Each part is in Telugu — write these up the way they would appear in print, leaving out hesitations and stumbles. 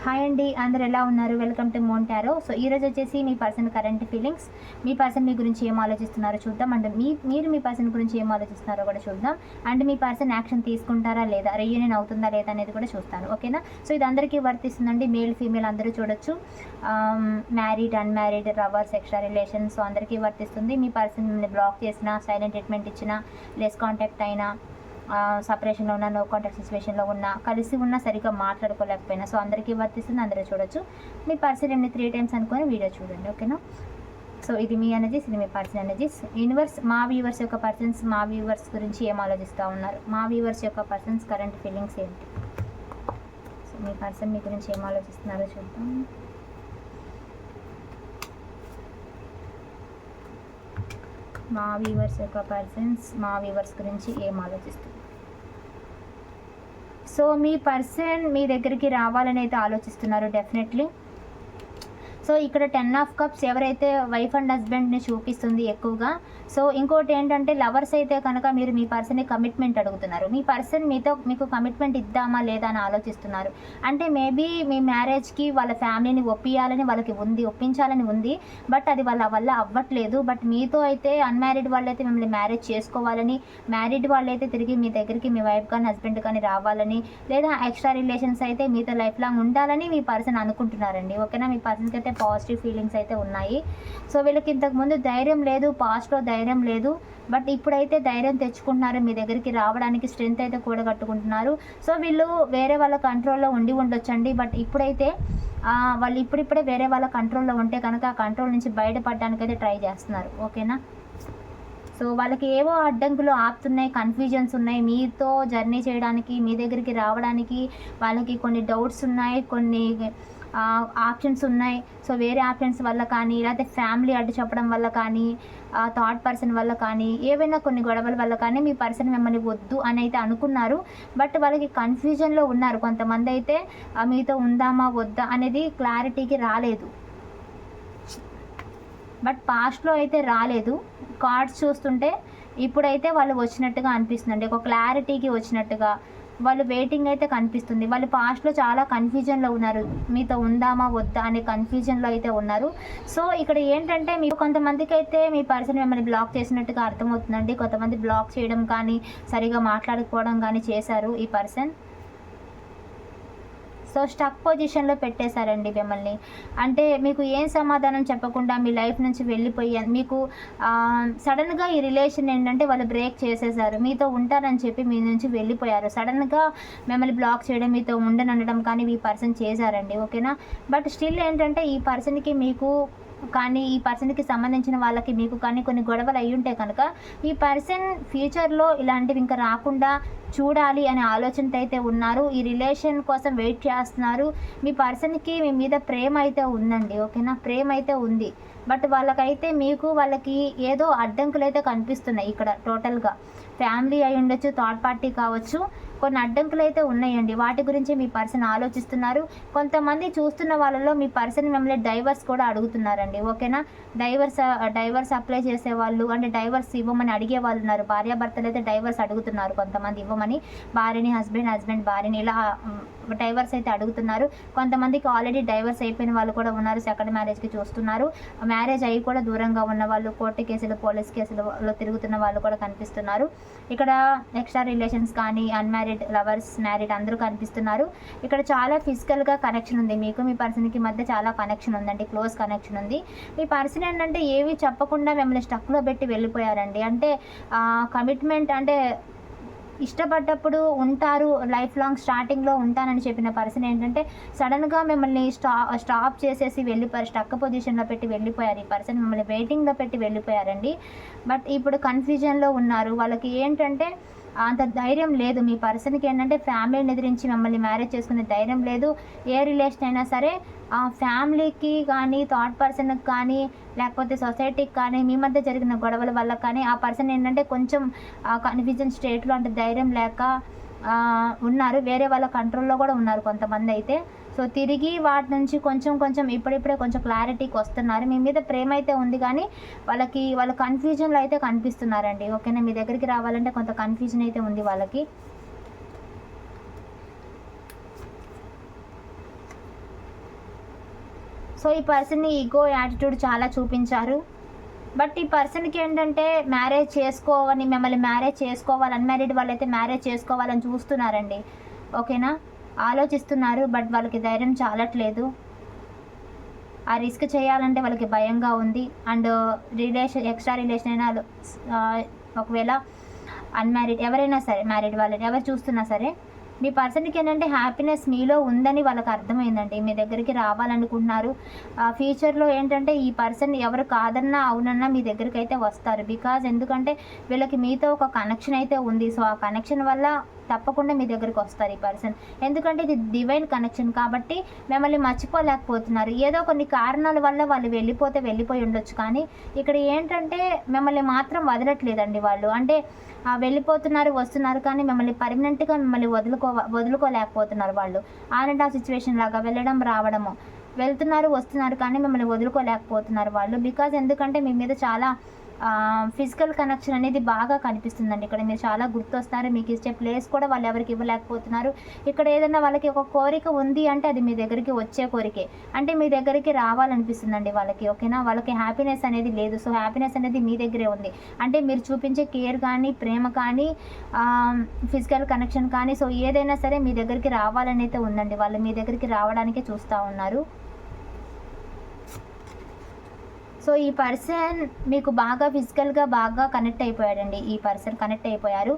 హాయ్ అండి, అందరు ఎలా ఉన్నారు? Welcome to Mon tarot. So ఈరోజు వచ్చేసి మీ పర్సన్ కరెంట్ ఫీలింగ్స్, మీ పర్సన్ మీ గురించి ఏం ఆలోచిస్తున్నారో చూద్దాం. అండ్ మీరు మీ పర్సన్ గురించి ఏం ఆలోచిస్తున్నారో కూడా చూద్దాం. అండ్ మీ పర్సన్ యాక్షన్ తీసుకుంటారా లేదా, రీయూనియన్ అవుతుందా లేదా అనేది కూడా చూస్తాను. ఓకేనా? సో ఇది అందరికీ వర్తిస్తుందండి, మేల్ ఫీమేల్ అందరూ చూడొచ్చు. Married, unmarried, lovers, extra relations, so అందరికీ వర్తిస్తుంది. మీ పర్సన్ బ్లాక్ చేసినా, సైలెంట్ ట్రీట్మెంట్ ఇచ్చినా, లెస్ కాంటాక్ట్ అయినా, సపరేషన్లో ఉన్న, నో కాంటాక్ట్ సిచ్యువేషన్లో ఉన్న, కలిసి ఉన్న, సరిగ్గా మాట్లాడుకోలేకపోయినా, సో అందరికీ వర్తిస్తుంది, అందరూ చూడొచ్చు. మీ పర్సన్ ఏమి 3 times అనుకొని వీడియో చూడండి. ఓకేనా? సో ఇది మీ ఎనర్జీస్, ఇది మీ పర్సన్ ఎనర్జీస్. యూనివర్స్ మా వ్యూవర్స్ యొక్క పర్సన్స్ మా వ్యూవర్స్ గురించి ఏం ఆలోచిస్తూ ఉన్నారు, మా వ్యూవర్స్ యొక్క పర్సన్స్ కరెంట్ ఫీలింగ్స్ ఏంటి, సో మీ పర్సన్ మీ గురించి ఏం ఆలోచిస్తున్నారో చూద్దాం. మా వ్యూవర్స్ యొక్క పర్సన్స్ మా వ్యూవర్స్ గురించి ఏం ఆలోచిస్తారు. సో మీ పర్సన్ మీ దగ్గరికి రావాలని అయితే ఆలోచిస్తున్నారు డెఫినెట్లీ. సో ఇక్కడ 10 of cups ఎవరైతే వైఫ్ అండ్ హస్బెండ్ని చూపిస్తుంది ఎక్కువగా. సో ఇంకోటి ఏంటంటే లవర్స్ అయితే కనుక మీరు మీ పర్సన్ని కమిట్మెంట్ అడుగుతున్నారు. మీ పర్సన్ మీకు కమిట్మెంట్ ఇద్దామా లేదా అని ఆలోచిస్తున్నారు. అంటే మేబీ మీ మ్యారేజ్కి వాళ్ళ ఫ్యామిలీని ఒప్పించాలని ఉంది. బట్ అది వాళ్ళ వల్ల అవ్వట్లేదు. బట్ మీతో అయితే అన్మ్యారీడ్ వాళ్ళైతే మిమ్మల్ని మ్యారేజ్ చేసుకోవాలని, మ్యారీడ్ వాళ్ళైతే తిరిగి మీ దగ్గరికి మీ వైఫ్ కానీ హస్బెండ్ కానీ రావాలని, లేదా ఎక్స్ట్రా రిలేషన్స్ అయితే మీతో లైఫ్ లాంగ్ ఉండాలని మీ పర్సన్ అనుకుంటున్నారండి. ఓకేనా? మీ పర్సన్కి అయితే పాజిటివ్ ఫీలింగ్స్ అయితే ఉన్నాయి. సో వీళ్ళకి ఇంతకుముందు ధైర్యం లేదు, పాస్ట్లో ధైర్యం లేదు. బట్ ఇప్పుడైతే ధైర్యం తెచ్చుకుంటున్నారు, మీ దగ్గరికి రావడానికి స్ట్రెంత్ అయితే కూడగట్టుకుంటున్నారు. సో వీళ్ళు వేరే వాళ్ళ కంట్రోల్లో ఉండొచ్చండి. బట్ ఇప్పుడైతే వాళ్ళు ఇప్పుడిప్పుడే వేరే వాళ్ళ కంట్రోల్లో ఉంటే కనుక ఆ కంట్రోల్ నుంచి బయటపడడానికి అయితే ట్రై చేస్తున్నారు. ఓకేనా? సో వాళ్ళకి ఏవో అడ్డంకులు ఆపుతున్నాయి, కన్ఫ్యూజన్స్ ఉన్నాయి. మీతో జర్నీ చేయడానికి, మీ దగ్గరికి రావడానికి వాళ్ళకి కొన్ని డౌట్స్ ఉన్నాయి, కొన్ని ఆప్షన్స్ ఉన్నాయి. సో వేరే ఆప్షన్స్ వల్ల కానీ, లేకపోతే ఫ్యామిలీ అడ్డు చెప్పడం వల్ల కానీ, థర్డ్ పర్సన్ వల్ల కానీ, ఏవైనా కొన్ని గొడవల వల్ల కానీ మీ పర్సన్ మిమ్మల్ని వద్దు అని అయితే అనుకున్నారు. బట్ వాళ్ళకి కన్ఫ్యూజన్లో ఉన్నారు. కొంతమంది అయితే మీతో ఉందామా వద్దా అనేది క్లారిటీకి రాలేదు. బట్ పాస్ట్లో అయితే రాలేదు. కార్డ్స్ చూస్తుంటే ఇప్పుడైతే వాళ్ళు వచ్చినట్టుగా అనిపిస్తుందండి, ఒక క్లారిటీకి వచ్చినట్టుగా. వాళ్ళు వెయిటింగ్ అయితే కనిపిస్తుంది. వాళ్ళు పాస్ట్లో చాలా కన్ఫ్యూజన్లో ఉన్నారు, మీతో ఉందామా వద్దా అనే కన్ఫ్యూజన్లో అయితే ఉన్నారు. సో ఇక్కడ ఏంటంటే మీకు కొంతమందికి అయితే మీ పర్సన్ మిమ్మల్ని బ్లాక్ చేసినట్టుగా అర్థమవుతుందండి. కొంతమంది బ్లాక్ చేయడం కానీ, సరిగా మాట్లాడకపోవడం కానీ చేశారు ఈ పర్సన్. సో స్టక్ పొజిషన్లో పెట్టేశారండి మిమ్మల్ని. అంటే మీకు ఏం సమాధానం చెప్పకుండా మీ లైఫ్ నుంచి వెళ్ళిపోయి, మీకు సడన్గా ఈ రిలేషన్ ఏంటంటే వాళ్ళు బ్రేక్ చేసేసారు. మీతో ఉంటారని చెప్పి మీ నుంచి వెళ్ళిపోయారు. సడన్గా మిమ్మల్ని బ్లాక్ చేయడం, మీతో ఉండనడం కానీ ఈ పర్సన్ చేశారండి. ఓకేనా? బట్ స్టిల్ ఏంటంటే ఈ పర్సన్కి మీకు కానీ, ఈ పర్సన్కి సంబంధించిన వాళ్ళకి మీకు కానీ కొన్ని గొడవలు అయ్యి ఉంటే కనుక ఈ పర్సన్ ఫ్యూచర్లో ఇలాంటివి ఇంకా రాకుండా చూడాలి అనే ఆలోచనతో అయితే ఉన్నారు. ఈ రిలేషన్ కోసం వెయిట్ చేస్తున్నారు. మీ పర్సన్కి మీ మీద ప్రేమ అయితే ఉందండి. ఓకేనా? ప్రేమ అయితే ఉంది. బట్ వాళ్ళకైతే వాళ్ళకి ఏదో అడ్డంకులు అయితే కనిపిస్తున్నాయి ఇక్కడ. టోటల్గా ఫ్యామిలీ అయి ఉండొచ్చు, థర్డ్ పార్టీ కావచ్చు, కొన్ని అడ్డంకులు అయితే ఉన్నాయండి. వాటి గురించి మీ పర్సన్ ఆలోచిస్తున్నారు. కొంతమంది చూస్తున్న వాళ్ళలో మీ పర్సన్ మిమ్మల్ని డైవర్స్ కూడా అడుగుతున్నారండి. ఓకేనా? డైవర్స్ అప్లై చేసేవాళ్ళు, అంటే డైవర్స్ ఇవ్వమని అడిగే వాళ్ళు ఉన్నారు. భార్యాభర్తలు అయితే డైవర్స్ అడుగుతున్నారు. కొంతమంది ఇవ్వమని భార్యని, హస్బెండ్ భార్యని ఇలా డైవర్స్ అయితే అడుగుతున్నారు. కొంతమందికి ఆల్రెడీ డైవర్స్ అయిపోయిన వాళ్ళు కూడా ఉన్నారు, సెకండ్ మ్యారేజ్కి చూస్తున్నారు. మ్యారేజ్ అయ్యి కూడా దూరంగా ఉన్న వాళ్ళు, కోర్టు కేసులు, పోలీస్ కేసులలో తిరుగుతున్న వాళ్ళు కూడా కనిపిస్తున్నారు. ఇక్కడ ఎక్స్ట్రా రిలేషన్స్ కానీ, అన్మ్యారీడ్, లవర్స్, మ్యారీడ్ అందరూ కనిపిస్తున్నారు. ఇక్కడ చాలా ఫిజికల్గా కనెక్షన్ ఉంది. మీకు మీ పర్సన్కి మధ్య చాలా కనెక్షన్ ఉందండి, క్లోజ్ కనెక్షన్ ఉంది. మీ పర్సన్ ఏంటంటే ఏవి చెప్పకుండా మిమ్మల్ని స్టక్లో పెట్టి వెళ్ళిపోయారండి. అంటే కమిట్మెంట్ అంటే ఇష్టపడ్డప్పుడు ఉంటారు, లైఫ్ లాంగ్ స్టార్టింగ్లో ఉంటానని చెప్పిన పర్సన్ ఏంటంటే సడన్గా మిమ్మల్ని స్టాప్ చేసేసి వెళ్ళిపోయారు. స్టక్ పొజిషన్లో పెట్టి వెళ్ళిపోయారు. ఈ పర్సన్ మిమ్మల్ని వెయిటింగ్లో పెట్టి వెళ్ళిపోయారండి. బట్ ఇప్పుడు కన్ఫ్యూజన్లో ఉన్నారు. వాళ్ళకి ఏంటంటే అంత ధైర్యం లేదు. మీ పర్సన్కి ఏంటంటే ఫ్యామిలీని ఎదిరించి మిమ్మల్ని మ్యారేజ్ చేసుకునే ధైర్యం లేదు. ఏ రిలేషన్ అయినా సరే ఫ్యామిలీకి కానీ, థర్డ్ పర్సన్కి కానీ, లేకపోతే సొసైటీకి కానీ మీ మధ్య జరిగిన గొడవల వల్ల కానీ ఆ పర్సన్ ఏంటంటే కొంచెం కన్ఫ్యూజన్ స్టేట్లో, అంటే ధైర్యం లేక ఉన్నారు. వేరే వాళ్ళ కంట్రోల్లో కూడా ఉన్నారు కొంతమంది అయితే. సో తిరిగి వాటి నుంచి కొంచెం ఇప్పుడిప్పుడే కొంచెం క్లారిటీకి వస్తున్నారు. మీ మీద ప్రేమ అయితే ఉంది కానీ వాళ్ళ కన్ఫ్యూజన్లో అయితే కనిపిస్తున్నారండి. ఓకేనా? మీ దగ్గరికి రావాలంటే కొంత కన్ఫ్యూజన్ అయితే ఉంది వాళ్ళకి. సో ఈ పర్సన్ని ఈగో యాటిట్యూడ్ చాలా చూపించారు. బట్ ఈ పర్సన్కి ఏంటంటే మ్యారేజ్ చేసుకోవని, మిమ్మల్ని మ్యారేజ్ చేసుకోవాలి, అన్మ్యారీడ్ వాళ్ళైతే మ్యారేజ్ చేసుకోవాలని చూస్తున్నారండి. ఓకేనా, ఆలోచిస్తున్నారు. బట్ వాళ్ళకి ధైర్యం చాలట్లేదు. ఆ రిస్క్ చేయాలంటే వాళ్ళకి భయంగా ఉంది. అండ్ ఎక్స్ట్రా రిలేషన్ అయినా ఒకవేళ అన్మ్యారీడ్ ఎవరైనా సరే, మ్యారీడ్ వాళ్ళని ఎవరు చూస్తున్నా సరే, మీ పర్సన్కి ఏంటంటే హ్యాపీనెస్ మీలో ఉందని వాళ్ళకి అర్థమైందండి. మీ దగ్గరికి రావాలనుకుంటున్నారు. ఫ్యూచర్లో ఏంటంటే ఈ పర్సన్ ఎవరు కాదన్నా అవునన్నా మీ దగ్గరికి అయితే వస్తారు. బికాజ్ ఎందుకంటే వీళ్ళకి మీతో ఒక కనెక్షన్ అయితే ఉంది. సో ఆ కనెక్షన్ వల్ల తప్పకుండా మీ దగ్గరికి వస్తారు ఈ పర్సన్. ఎందుకంటే ఇది డివైన్ కనెక్షన్ కాబట్టి మిమ్మల్ని మర్చిపోలేకపోతున్నారు. ఏదో కొన్ని కారణాల వల్ల వాళ్ళు వెళ్ళిపోయి ఉండొచ్చు. కానీ ఇక్కడ ఏంటంటే మిమ్మల్ని మాత్రం వదలట్లేదండి వాళ్ళు. అంటే వెళ్ళిపోతున్నారు, వస్తున్నారు, కానీ మిమ్మల్ని పర్మనెంట్గా మిమ్మల్ని వదులుకోలేకపోతున్నారు వాళ్ళు. ఆన్ అండ్ ఆఫ్ సిచ్యువేషన్ లాగా వెళ్ళడం రావడము, వెళ్తున్నారు వస్తున్నారు, కానీ మిమ్మల్ని వదులుకోలేకపోతున్నారు వాళ్ళు. బికాజ్ ఎందుకంటే మీ మీద చాలా ఫిజికల్ కనెక్షన్ అనేది బాగా కనిపిస్తుందండి. ఇక్కడ మీరు చాలా గుర్తొస్తారు. మీకు ఇచ్చే ప్లేస్ కూడా వాళ్ళు ఎవరికి ఇవ్వలేకపోతున్నారు. ఇక్కడ ఏదైనా వాళ్ళకి ఒక కోరిక ఉంది అంటే అది మీ దగ్గరికి వచ్చే కోరికే, అంటే మీ దగ్గరికి రావాలనిపిస్తుందండి వాళ్ళకి. ఓకేనా, వాళ్ళకి హ్యాపీనెస్ అనేది లేదు. సో హ్యాపీనెస్ అనేది మీ దగ్గరే ఉంది. అంటే మీరు చూపించే కేర్ కానీ, ప్రేమ కానీ, ఫిజికల్ కనెక్షన్ కానీ, సో ఏదైనా సరే మీ దగ్గరికి రావాలని అయితే ఉందండి. వాళ్ళు మీ దగ్గరికి రావడానికే చూస్తూ ఉన్నారు. సో ఈ పర్సన్ మీకు బాగా ఫిజికల్గా బాగా కనెక్ట్ అయిపోయాడండి. ఈ పర్సన్ కనెక్ట్ అయిపోయారు.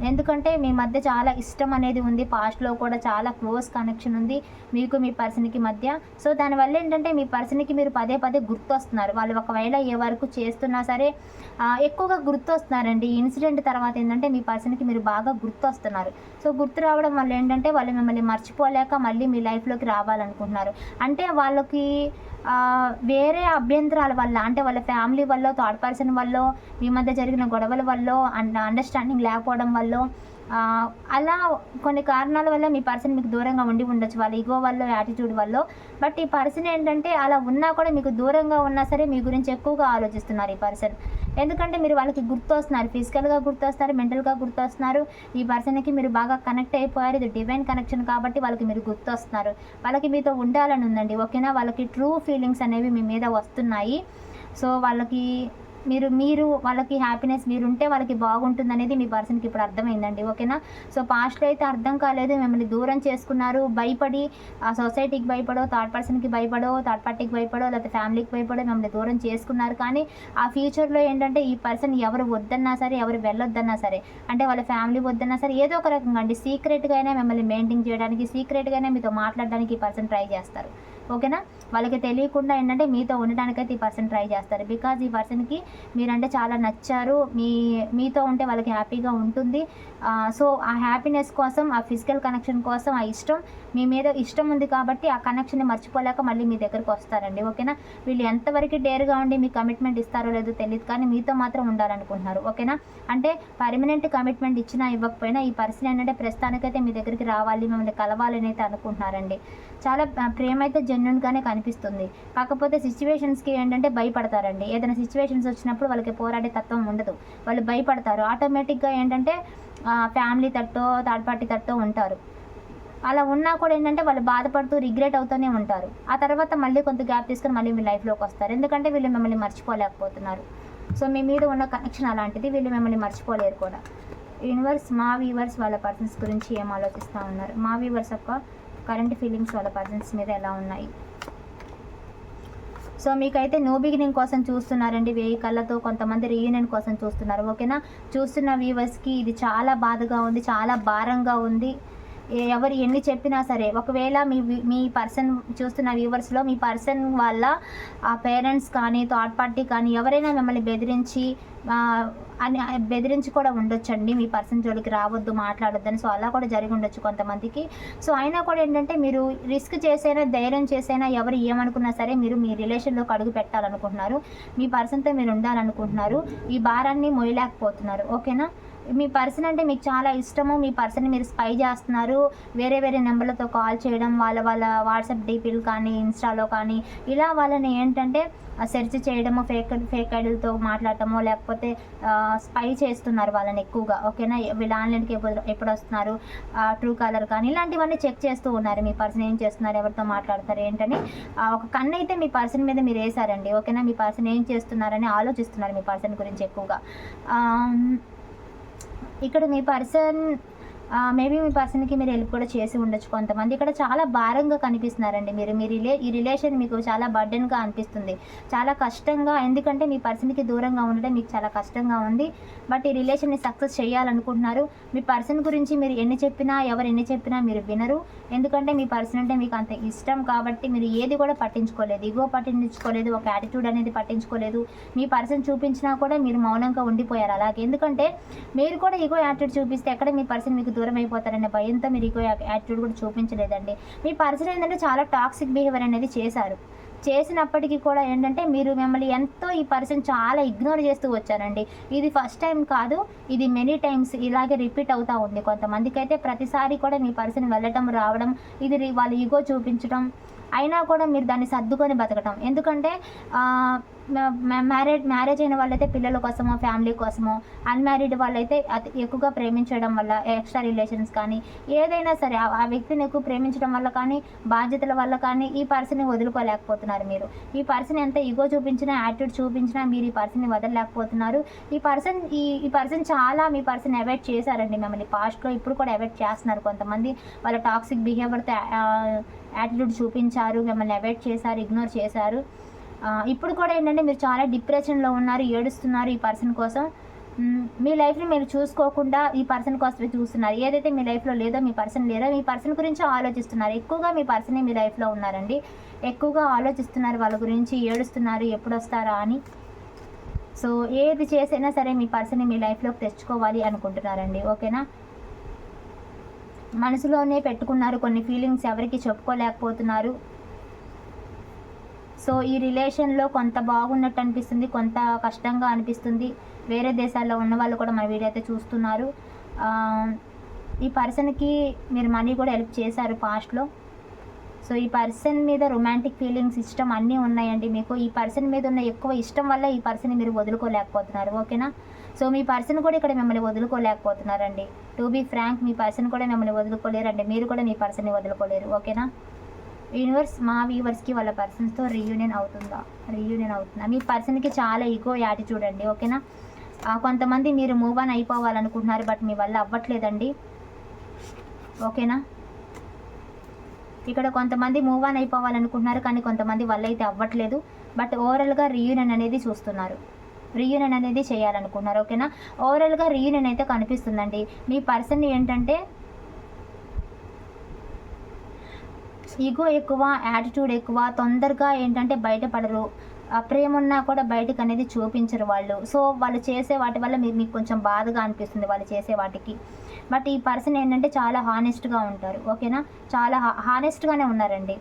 ఎందుకంటే మీ మధ్య చాలా ఇష్టం అనేది ఉంది. పాస్ట్లో కూడా చాలా క్లోజ్ కనెక్షన్ ఉంది మీకు మీ పర్సన్కి మధ్య. సో దానివల్ల ఏంటంటే మీ పర్సన్కి మీరు పదే గుర్తొస్తున్నారు. వాళ్ళు ఒకవేళ ఏ వరకు చేస్తున్నా సరే ఎక్కువగా గుర్తొస్తున్నారండి. ఇన్సిడెంట్ తర్వాత ఏంటంటే మీ పర్సన్కి మీరు బాగా గుర్తొస్తున్నారు. సో గుర్తు రావడం వల్ల ఏంటంటే వాళ్ళు మిమ్మల్ని మర్చిపోలేక మళ్ళీ మీ లైఫ్లోకి రావాలనుకుంటున్నారు. అంటే వాళ్ళకి వేరే అభ్యంతరాల వల్ల, అంటే వాళ్ళ ఫ్యామిలీ వల్ల, థర్డ్ పర్సన్ వల్ల, మీ మధ్య జరిగిన గొడవల వల్ల, అండర్స్టాండింగ్ లేకపోవడం వల్ల, అలా కొన్ని కారణాల వల్ల మీ పర్సన్ మీకు దూరంగా ఉండి ఉండొచ్చు. వాళ్ళ ఈగో వల్ల, యాటిట్యూడ్ వల్ల. బట్ ఈ పర్సన్ ఏంటంటే అలా ఉన్నా కూడా మీకు దూరంగా ఉన్నా సరే మీ గురించి ఎక్కువగా ఆలోచిస్తున్నారు ఈ పర్సన్. ఎందుకంటే మీరు వాళ్ళకి గుర్తొస్తున్నారు, ఫిజికల్గా గుర్తొస్తున్నారు, మెంటల్గా గుర్తొస్తున్నారు. ఈ పర్సన్కి మీరు బాగా కనెక్ట్ అయిపోయారు. ఇది డివైన్ కనెక్షన్ కాబట్టి వాళ్ళకి మీరు గుర్తొస్తున్నారు. వాళ్ళకి మీతో ఉండాలని ఉందండి. ఓకేనా, వాళ్ళకి ట్రూ ఫీలింగ్స్ అనేవి మీ మీద వస్తున్నాయి. సో వాళ్ళకి మీరు వాళ్ళకి హ్యాపీనెస్ మీరుంటే వాళ్ళకి బాగుంటుంది అనేది మీ పర్సన్కి ఇప్పుడు అర్థమైందండి. ఓకేనా, సో పాస్ట్లో అయితే అర్థం కాలేదు, మిమ్మల్ని దూరం చేసుకున్నారు. భయపడి ఆ సొసైటీకి భయపడో, థర్డ్ పర్సన్కి భయపడో, థర్డ్ పార్టీకి భయపడో, లేకపోతే ఫ్యామిలీకి భయపడో మిమ్మల్ని దూరం చేసుకున్నారు. కానీ ఆ ఫ్యూచర్లో ఏంటంటే ఈ పర్సన్ ఎవరు వద్దన్నా సరే, ఎవరు వెళ్ళొద్దన్నా సరే, అంటే వాళ్ళ ఫ్యామిలీ వద్దన్నా సరే, ఏదో ఒక రకంగా అండి సీక్రెట్గా అయినా మిమ్మల్ని మెయింటైన్ చేయడానికి, సీక్రెట్గా అయినా మీతో మాట్లాడడానికి ఈ పర్సన్ ట్రై చేస్తారు. ఓకేనా, వాళ్ళకి తెలియకుండా ఏంటంటే మీతో ఉండడానికైతే ఈ పర్సన్ ట్రై చేస్తారు. బికాజ్ ఈ పర్సన్కి మీరంటే చాలా నచ్చారు. మీతో ఉంటే వాళ్ళకి హ్యాపీగా ఉంటుంది. సో ఆ హ్యాపీనెస్ కోసం, ఆ ఫిజికల్ కనెక్షన్ కోసం, ఆ ఇష్టం మీ మీద ఇష్టం ఉంది కాబట్టి ఆ కనెక్షన్ని మర్చిపోలేక మళ్ళీ మీ దగ్గరకు వస్తారండి. ఓకేనా, వీళ్ళు ఎంతవరకు డేర్గా ఉండి మీ కమిట్మెంట్ ఇస్తారో లేదో తెలియదు, కానీ మీతో మాత్రం ఉండాలనుకుంటున్నారు. ఓకేనా, అంటే పర్మనెంట్ కమిట్మెంట్ ఇచ్చినా ఇవ్వకపోయినా ఈ పర్సన్ ఏంటంటే ప్రస్తుతానికైతే మీ దగ్గరికి రావాలి, మిమ్మల్ని కలవాలని అయితే అనుకుంటున్నారండి. చాలా ప్రేమ అయితే జెన్యున్గానే కనిపిస్తుంది. కాకపోతే సిచ్యువేషన్స్కి ఏంటంటే భయపడతారండి. ఏదైనా సిచ్యువేషన్స్ వచ్చినప్పుడు వాళ్ళకి పోరాడే తత్వం ఉండదు, వాళ్ళు భయపడతారు. ఆటోమేటిక్గా ఏంటంటే ఫ్యామిలీ తట్టో, థర్డ్ పార్టీ తట్టో ఉంటారు. అలా ఉన్నా కూడా ఏంటంటే వాళ్ళు బాధపడుతూ రిగ్రెట్ అవుతూనే ఉంటారు. ఆ తర్వాత మళ్ళీ కొంత గ్యాప్ తీసుకొని మళ్ళీ మీ లైఫ్లోకి వస్తారు. ఎందుకంటే వీళ్ళు మిమ్మల్ని మర్చిపోలేకపోతున్నారు. సో మీ మీద ఉన్న కనెక్షన్ అలాంటిది, వీళ్ళు మిమ్మల్ని మర్చిపోలేరు కూడా. యూనివర్స్, మా వ్యూవర్స్ వాళ్ళ పర్సన్స్ గురించి ఏం ఆలోచిస్తూ ఉన్నారు, మా వ్యూవర్స్ యొక్క కరెంట్ ఫీలింగ్స్ వాళ్ళ పర్సన్స్ మీద ఎలా ఉన్నాయి. సో మీకైతే న్యూ బిగినింగ్ కోసం చూస్తున్నారండి 1000 కళ్ళతో. కొంతమంది రీయూనియన్ కోసం చూస్తున్నారు. ఓకేనా, చూస్తున్న వ్యూవర్స్కి ఇది చాలా బాధగా ఉంది, చాలా భారంగా ఉంది. ఎవరు ఎన్ని చెప్పినా సరే, ఒకవేళ మీ పర్సన్ చూస్తున్న వ్యూవర్స్లో మీ పర్సన్ వాళ్ళ పేరెంట్స్ కానీ, థర్డ్ పార్టీ కానీ ఎవరైనా మిమ్మల్ని బెదిరించి కూడా ఉండొచ్చండి. మీ పర్సన్ జోలికి రావద్దు, మాట్లాడొద్దని. సో అలా కూడా జరిగి ఉండొచ్చు కొంతమందికి. సో అయినా కూడా ఏంటంటే మీరు రిస్క్ చేసైనా, ధైర్యం చేసైనా, ఎవరు ఏమనుకున్నా సరే మీరు మీ రిలేషన్లోకి అడుగు పెట్టాలనుకుంటున్నారు. మీ పర్సన్తో మీరు ఉండాలనుకుంటున్నారు. ఈ భారాన్ని మోయలేకపోతున్నారు. ఓకేనా, మీ పర్సన్ అంటే మీకు చాలా ఇష్టము. మీ పర్సన్‌ని మీరు స్పై చేస్తున్నారు. వేరే వేరే నెంబర్‌లతో కాల్ చేయడం, వాళ్ళ వాట్సాప్ డీపీలు కానీ, ఇన్‌స్టాలో కానీ ఇలా వాళ్ళని ఏంటంటే సెర్చ్ చేయడము, ఫేక్ ఐడీలతో మాట్లాడటమో లేకపోతే స్పై చేస్తున్నారు వాళ్ళని ఎక్కువగా. ఓకేనా? వీళ్ళు ఆన్‌లైన్‌కి ఎప్పుడొస్తున్నారు, ట్రూ కాలర్ కానీ ఇలాంటివన్నీ చెక్ చేస్తూ ఉన్నారు. మీ పర్సన్ ఏం చేస్తున్నారు, ఎవరితో మాట్లాడతారు ఏంటని ఒక కన్నైతే మీ పర్సన్ మీద మీరేసారండి. ఓకేనా? మీ పర్సన్ ఏం చేస్తున్నారని ఆలోచిస్తున్నారు మీ పర్సన్ గురించి ఎక్కువగా. ఇక్కడ మీ పర్సన్ మేబీ మీ పర్సన్‌కి మీరు హెల్ప్ కూడా చేసి ఉండొచ్చు కొంతమంది. ఇక్కడ చాలా భారంగా కనిపిస్తున్నారండి మీరు. ఈ రిలేషన్ మీకు చాలా బర్డెన్‌గా అనిపిస్తుంది. చాలా కష్టంగా, ఎందుకంటే మీ పర్సన్‌కి దూరంగా ఉండడం మీకు చాలా కష్టంగా ఉంది. బట్ ఈ రిలేషన్‌ని సక్సెస్ చేయాలనుకుంటున్నారు. మీ పర్సన్ గురించి మీరు ఎన్ని చెప్పినా, ఎవరు ఎన్ని చెప్పినా మీరు వినరు. ఎందుకంటే మీ పర్సన్ అంటే మీకు అంత ఇష్టం కాబట్టి మీరు ఏది కూడా పట్టించుకోలేదు. ఇగో పట్టించుకోలేదు, ఒక యాటిట్యూడ్ అనేది పట్టించుకోలేదు. మీ పర్సన్ చూపించినా కూడా మీరు మౌనంగా ఉండిపోయారు అలాగే. ఎందుకంటే మీరు కూడా ఇగో యాటిట్యూడ్ చూపిస్తే ఎక్కడ మీ పర్సన్ మీకు దూరం అయిపోతారనే భయంతో మీరు ఇగో యాటిట్యూడ్ కూడా చూపించలేదండి. మీ పర్సన్ ఏంటంటే చాలా టాక్సిక్ బిహేవియర్ అనేది చేసినప్పటికీ కూడా ఏంటంటే మీరు మిమ్మల్ని ఎంతో ఈ పర్సన్ చాలా ఇగ్నోర్ చేస్తూ వచ్చారండి. ఇది ఫస్ట్ టైం కాదు, ఇది మెనీ టైమ్స్ ఇలాగే రిపీట్ అవుతూ ఉంది. కొంతమందికి అయితే ప్రతిసారి కూడా మీ పర్సన్ వెళ్ళటం రావడం, ఇది వాళ్ళ ఈగో చూపించడం, అయినా కూడా మీరు దాన్ని సర్దుకొని బతకటం. ఎందుకంటే మ్యారేజ్ అయిన వాళ్ళైతే పిల్లల కోసమో, ఫ్యామిలీ కోసమో, అన్మ్యారీడ్ వాళ్ళైతే ఎక్కువగా ప్రేమించడం వల్ల, ఎక్స్ట్రా రిలేషన్స్ కానీ ఏదైనా సరే ఆ వ్యక్తిని ఎక్కువ ప్రేమించడం వల్ల కానీ, బాధ్యతల వల్ల కానీ ఈ పర్సన్ని వదులుకోలేకపోతున్నారు మీరు. ఈ పర్సన్ ఎంత ఈగో చూపించినా, యాటిట్యూడ్ చూపించినా మీరు ఈ పర్సన్ని వదలలేకపోతున్నారు. ఈ పర్సన్ చాలా మీ పర్సన్ అవాయిడ్ చేశారండి మిమ్మల్ని పాస్ట్‌లో. ఇప్పుడు కూడా అవాయిడ్ చేస్తున్నారు కొంతమంది. వాళ్ళ టాక్సిక్ బిహేవియర్‌తో యాటిట్యూడ్ చూపించారు, మిమ్మల్ని అవాయిడ్ చేశారు, ఇగ్నోర్ చేశారు. ఇప్పుడు కూడా ఏంటంటే మీరు చాలా డిప్రెషన్‌లో ఉన్నారు, ఏడుస్తున్నారు ఈ పర్సన్ కోసం. మీ లైఫ్‌ని మీరు చూసుకోకుండా ఈ పర్సన్ కోసమే చూస్తున్నారు. ఏదైతే మీ లైఫ్‌లో లేదో, మీ పర్సన్ గురించి ఆలోచిస్తున్నారు. ఎక్కువగా మీ పర్సనే మీ లైఫ్‌లో ఉన్నారండి. ఎక్కువగా ఆలోచిస్తున్నారు వాళ్ళ గురించి, ఏడుస్తున్నారు ఎప్పుడొస్తారా అని. సో ఏది చేసైనా సరే మీ పర్సన్ని మీ లైఫ్‌లోకి తెచ్చుకోవాలి అనుకుంటున్నారండి. ఓకేనా? మనసులోనే పెట్టుకున్నారు కొన్ని ఫీలింగ్స్, ఎవరికి చెప్పుకోలేకపోతున్నారు. సో ఈ రిలేషన్‌లో కొంత బాగున్నట్టు అనిపిస్తుంది, కొంత కష్టంగా అనిపిస్తుంది. వేరే దేశాల్లో ఉన్న వాళ్ళు కూడా మన వీడియో అయితే చూస్తున్నారు. ఈ పర్సన్‌కి మీరు మనీ కూడా హెల్ప్ చేశారు పాస్ట్‌లో. సో ఈ పర్సన్ మీద రొమాంటిక్ ఫీలింగ్స్, ఇష్టం అన్నీ ఉన్నాయండి మీకు. ఈ పర్సన్ మీద ఉన్న ఎక్కువ ఇష్టం వల్ల ఈ పర్సన్‌ని మీరు వదులుకోలేకపోతున్నారు. ఓకేనా? సో మీ పర్సన్ కూడా ఇక్కడ మిమ్మల్ని వదులుకోలేకపోతున్నారండి. టు బీ ఫ్రాంక్, మీ పర్సన్ కూడా మిమ్మల్ని వదులుకోలేరండి. మీరు కూడా మీ పర్సన్ని వదులుకోలేరు. ఓకేనా? యూనివర్స్ మా వ్యూవర్స్‌కి వాళ్ళ పర్సన్స్‌తో రీయూనియన్ అవుతుందా? మీ పర్సన్‌కి చాలా ఈగో, యాటిట్యూడ్ అండి. ఓకేనా? కొంతమంది మీరు మూవ్ ఆన్ అయిపోవాలనుకుంటున్నారు, బట్ మీ వల్ల అవ్వట్లేదండి. ఓకేనా? ఇక్కడ కొంతమంది మూవ్ ఆన్ అయిపోవాలనుకుంటున్నారు, కానీ కొంతమంది వల్ల అయితే అవ్వట్లేదు. బట్ ఓవరాల్‌గా రీయూనియన్ అనేది చూస్తున్నారు. రీయూనియన్ అనేది చేయాలనుకుంటున్నారు. ఓకేనా? ఓవరాల్‌గా రీయూనియన్ అయితే కనిపిస్తుందండి. మీ పర్సన్ ఏంటంటే ఈగో ఎక్కువ, యాటిట్యూడ్ ఎక్కువ, తొందరగా ఏంటంటే బయటపడరు. ప్రేమ ఉన్నా కూడా బయటకు అనేది చూపించరు వాళ్ళు. సో వాళ్ళు చేసే వాటి వల్ల మీకు కొంచెం బాధగా అనిపిస్తుంది వాళ్ళు చేసే వాటికి. బట్ ఈ పర్సన్ ఏంటంటే చాలా హానెస్ట్‌గా ఉంటారు. ఓకేనా? చాలా హానెస్ట్‌గానే ఉన్నారండి.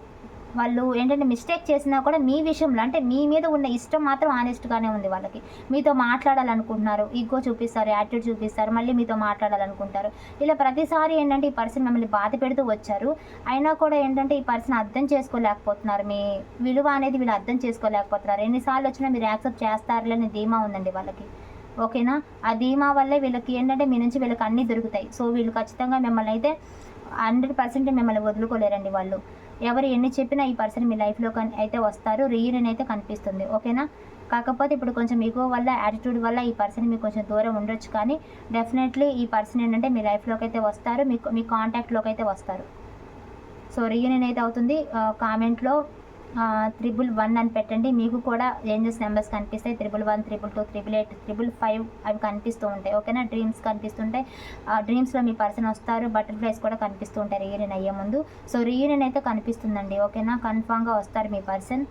వాళ్ళు ఏంటంటే మిస్టేక్ చేసినా కూడా మీ విషయంలో, అంటే మీ మీద ఉన్న ఇష్టం మాత్రం హానెస్ట్‌గానే ఉంది వాళ్ళకి. మీతో మాట్లాడాలనుకుంటున్నారు, ఈగో చూపిస్తారు, యాటిట్యూడ్ చూపిస్తారు, మళ్ళీ మీతో మాట్లాడాలనుకుంటారు. ఇలా ప్రతిసారి ఏంటంటే ఈ పర్సన్ మిమ్మల్ని బాధ పెడుతూ వచ్చారు. అయినా కూడా ఏంటంటే ఈ పర్సన్ అర్థం చేసుకోలేకపోతున్నారు. మీ విలువ అనేది వీళ్ళు అర్థం చేసుకోలేకపోతున్నారు. ఎన్నిసార్లు వచ్చినా మీరు యాక్సెప్ట్ చేస్తారులే అనే ధీమా ఉందండి వాళ్ళకి. ఓకేనా? ఆ ధీమా వల్లే వీళ్ళకి ఏంటంటే మీ నుంచి వీళ్ళకి అన్నీ దొరుకుతాయి. సో వీళ్ళు ఖచ్చితంగా మిమ్మల్ని అయితే 100% మిమ్మల్ని వదులుకోలేరండి వాళ్ళు. ఎవరు ఎన్ని చెప్పినా ఈ పర్సన్ మీ లైఫ్‌లో అయితే వస్తారు. రీయూనియన్ అయితే కనిపిస్తుంది. ఓకేనా? కాకపోతే ఇప్పుడు కొంచెం ఈగో వల్ల, యాటిట్యూడ్ వల్ల ఈ పర్సన్ మీకు కొంచెం దూరం ఉండొచ్చు, కానీ డెఫినెట్లీ ఈ పర్సన్ ఏంటంటే మీ లైఫ్‌లోకి అయితే వస్తారు, మీ కాంటాక్ట్‌లోకి అయితే వస్తారు. సో రీయూనియన్ అయితే అవుతుంది. కామెంట్లో 111 అని పెట్టండి. మీకు కూడా ఏంజెస్ నెంబర్స్ కనిపిస్తాయి. 111, 222, 888, 555 అవి కనిపిస్తూ ఉంటాయి. ఓకేనా? డ్రీమ్స్ కనిపిస్తుంటాయి. డ్రీమ్స్‌లో మీ పర్సన్ వస్తారు. బటర్ఫ్లైస్ కూడా కనిపిస్తూ ఉంటాయి రీయూనియన్ అయ్యే ముందు. సో రీయూనియన్ అయితే కనిపిస్తుందండి. ఓకేనా? కన్ఫామ్‌గా వస్తారు మీ పర్సన్.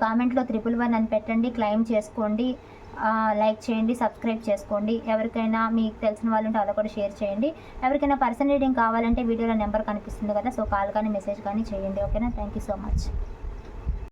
కామెంట్లో 111 అని పెట్టండి. క్లెయిమ్ చేసుకోండి. లైక్ చేయండి, సబ్స్క్రైబ్ చేసుకోండి. ఎవరికైనా మీకు తెలిసిన వాళ్ళు ఉంటే అలా కూడా షేర్ చేయండి. ఎవరికైనా పర్సన్ రీడింగ్ కావాలంటే వీడియోలో నెంబర్ కనిపిస్తుంది కదా, సో కాల్ కానీ మెసేజ్ కానీ చేయండి. ఓకేనా? Thank you so much.